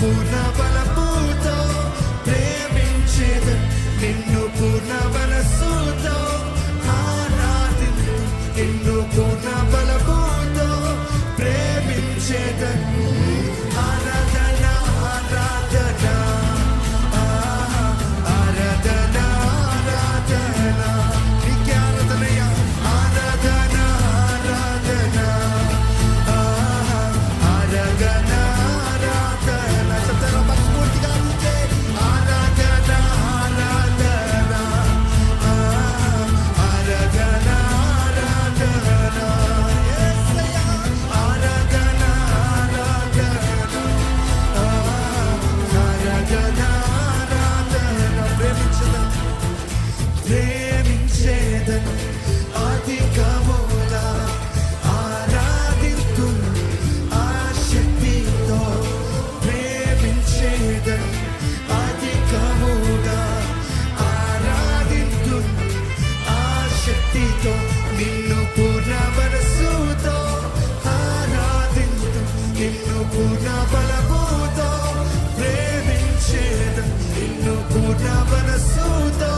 పూర్ణ బలముతో ప్రేమించేదన్, నిన్ను పూర్ణ మనస్సుతో ఆరాధింతును, నిన్ను పూర్ణ బలముతో ప్రేమించేదన్. ఆరాధన ఆరాధన ఆరాధన ఆరాధన నీకే ఆరాధనయ్యా. ఆరాధన ఆరాధన ఆరాధన ఆరాధన చెప్తారా మనస్ఫూర్తిగా నీకే ఆరాధన ఆరాధన ఆరాధన ఆరాధన యేసయ్యా. ఆరాధన ఆరాధన ఆరాధన ఆరాధన ప్రేమించేదన్ ప్రేమించేదన్ అధికముగా ఆరాధింతును ఆశక్తితో ప్రేమించేదన్ అధికముగా ఆరాధింతును ఆశక్తితో నిన్ను పూర్ణ మనస్సుతో ఆరాధింతును, నిన్ను పూర్ణ బలముతో ప్రేమించేదన్, నిన్ను పూర్ణ మనస్సుతో